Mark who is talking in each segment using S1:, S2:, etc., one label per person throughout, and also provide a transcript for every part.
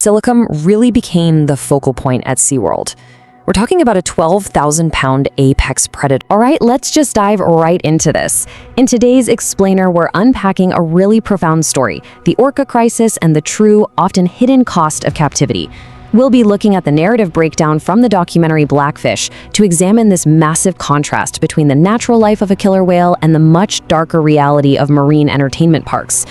S1: Tilikum really became the focal point at SeaWorld. We're talking about a 12,000-pound apex predator. All right, let's just dive right into this. In today's Explainer, we're unpacking a really profound story, the orca crisis and the true, often hidden cost of captivity. We'll be looking at the narrative breakdown from the documentary Blackfish to examine this massive contrast between the natural life of a killer whale and the much darker reality of marine entertainment parks.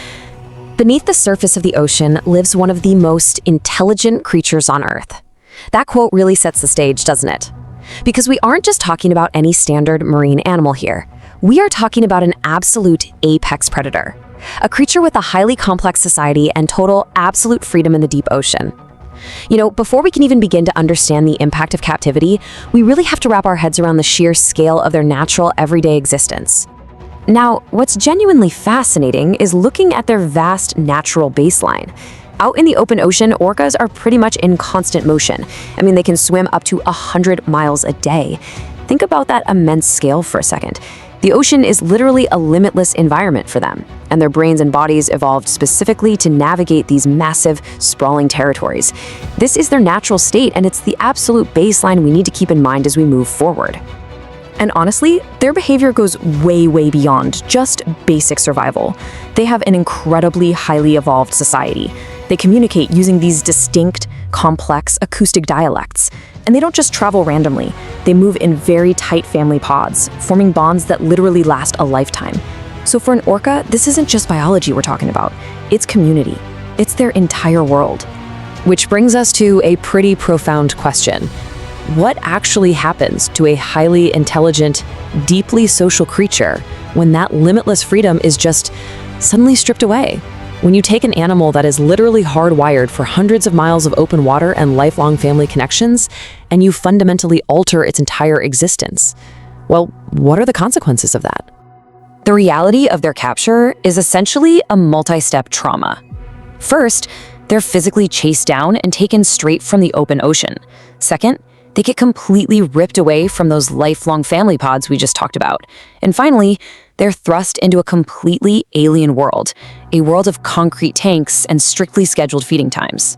S1: Beneath the surface of the ocean lives one of the most intelligent creatures on Earth. That quote really sets the stage, doesn't it? Because we aren't just talking about any standard marine animal here. We are talking about an absolute apex predator, a creature with a highly complex society and total absolute freedom in the deep ocean. You know, before we can even begin to understand the impact of captivity, we really have to wrap our heads around the sheer scale of their natural, everyday existence. Now, what's genuinely fascinating is looking at their vast natural baseline. Out in the open ocean, orcas are pretty much in constant motion. I mean, they can swim up to 100 miles a day. Think about that immense scale for a second. The ocean is literally a limitless environment for them, and their brains and bodies evolved specifically to navigate these massive, sprawling territories. This is their natural state, and it's the absolute baseline we need to keep in mind as we move forward. And honestly, their behavior goes way, way beyond just basic survival. They have an incredibly highly evolved society. They communicate using these distinct, complex acoustic dialects. And they don't just travel randomly. They move in very tight family pods, forming bonds that literally last a lifetime. So for an orca, this isn't just biology we're talking about. It's community. It's their entire world. Which brings us to a pretty profound question. What actually happens to a highly intelligent, deeply social creature when that limitless freedom is just suddenly stripped away? When you take an animal that is literally hardwired for hundreds of miles of open water and lifelong family connections, and you fundamentally alter its entire existence, well, what are the consequences of that? The reality of their capture is essentially a multi-step trauma. First, they're physically chased down and taken straight from the open ocean. Second, they get completely ripped away from those lifelong family pods we just talked about. And finally, they're thrust into a completely alien world, a world of concrete tanks and strictly scheduled feeding times.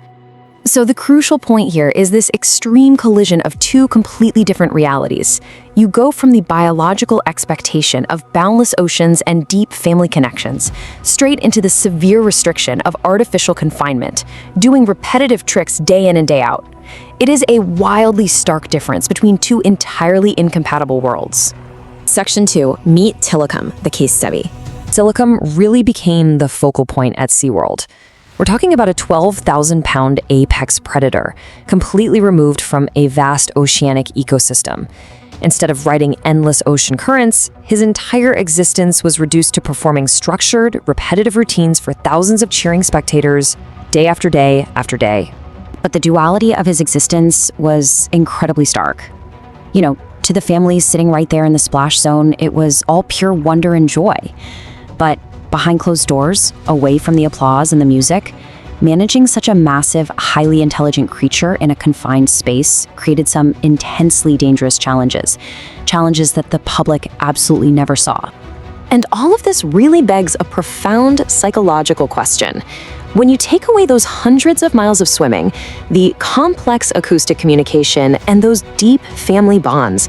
S1: So the crucial point here is this extreme collision of two completely different realities. You go from the biological expectation of boundless oceans and deep family connections, straight into the severe restriction of artificial confinement, doing repetitive tricks day in and day out. It is a wildly stark difference between two entirely incompatible worlds. Section 2, meet Tilikum, the case study. Tilikum really became the focal point at SeaWorld. We're talking about a 12,000-pound apex predator, completely removed from a vast oceanic ecosystem. Instead of riding endless ocean currents, his entire existence was reduced to performing structured, repetitive routines for thousands of cheering spectators, day after day after day. But the duality of his existence was incredibly stark. You know, to the families sitting right there in the splash zone, it was all pure wonder and joy. But behind closed doors, away from the applause and the music, managing such a massive, highly intelligent creature in a confined space created some intensely dangerous challenges that the public absolutely never saw. And all of this really begs a profound psychological question. When you take away those hundreds of miles of swimming, the complex acoustic communication, and those deep family bonds,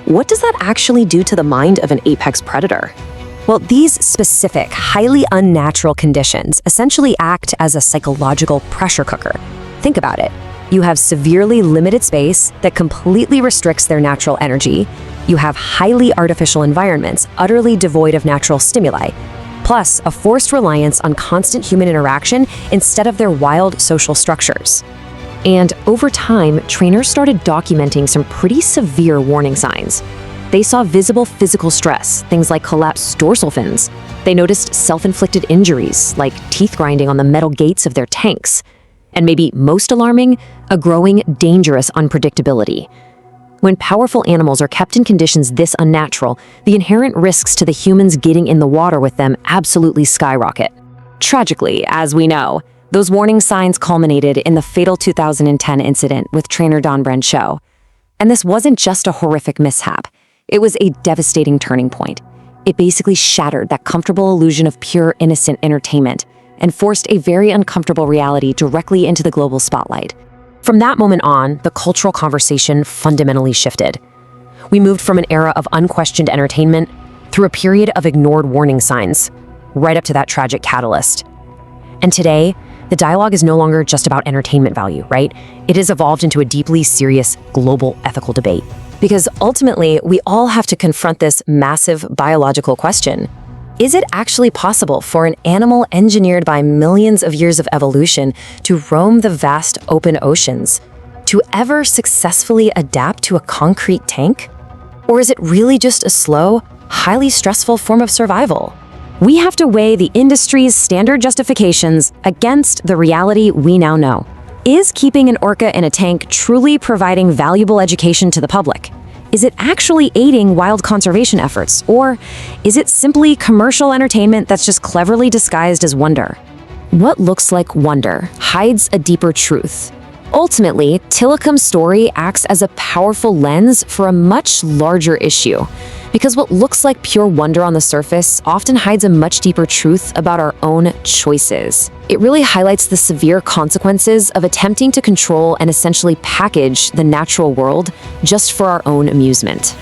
S1: what does that actually do to the mind of an apex predator? Well, these specific, highly unnatural conditions essentially act as a psychological pressure cooker. Think about it. You have severely limited space that completely restricts their natural energy. You have highly artificial environments, utterly devoid of natural stimuli, plus a forced reliance on constant human interaction instead of their wild social structures. And over time, trainers started documenting some pretty severe warning signs. They saw visible physical stress, things like collapsed dorsal fins. They noticed self-inflicted injuries, like teeth grinding on the metal gates of their tanks. And maybe most alarming, a growing, dangerous unpredictability. When powerful animals are kept in conditions this unnatural, the inherent risks to the humans getting in the water with them absolutely skyrocket. Tragically, as we know, those warning signs culminated in the fatal 2010 incident with trainer Don Brancheau. And this wasn't just a horrific mishap. It was a devastating turning point. It basically shattered that comfortable illusion of pure, innocent entertainment and forced a very uncomfortable reality directly into the global spotlight. From that moment on, the cultural conversation fundamentally shifted. We moved from an era of unquestioned entertainment through a period of ignored warning signs, right up to that tragic catalyst. And today, the dialogue is no longer just about entertainment value, right? It has evolved into a deeply serious global ethical debate. Because ultimately, we all have to confront this massive biological question. Is it actually possible for an animal engineered by millions of years of evolution to roam the vast open oceans, to ever successfully adapt to a concrete tank? Or is it really just a slow, highly stressful form of survival? We have to weigh the industry's standard justifications against the reality we now know. Is keeping an orca in a tank truly providing valuable education to the public? Is it actually aiding wild conservation efforts? Or is it simply commercial entertainment that's just cleverly disguised as wonder? What looks like wonder hides a deeper truth. Ultimately, Tilikum's story acts as a powerful lens for a much larger issue. Because what looks like pure wonder on the surface often hides a much deeper truth about our own choices. It really highlights the severe consequences of attempting to control and essentially package the natural world just for our own amusement.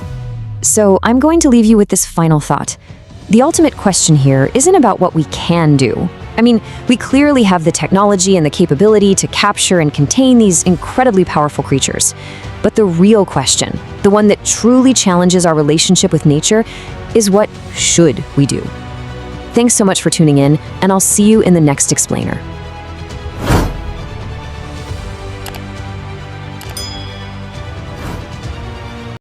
S1: So I'm going to leave you with this final thought. The ultimate question here isn't about what we can do. I mean, we clearly have the technology and the capability to capture and contain these incredibly powerful creatures. But the real question, the one that truly challenges our relationship with nature, is what should we do? Thanks so much for tuning in, and I'll see you in the next Explainer.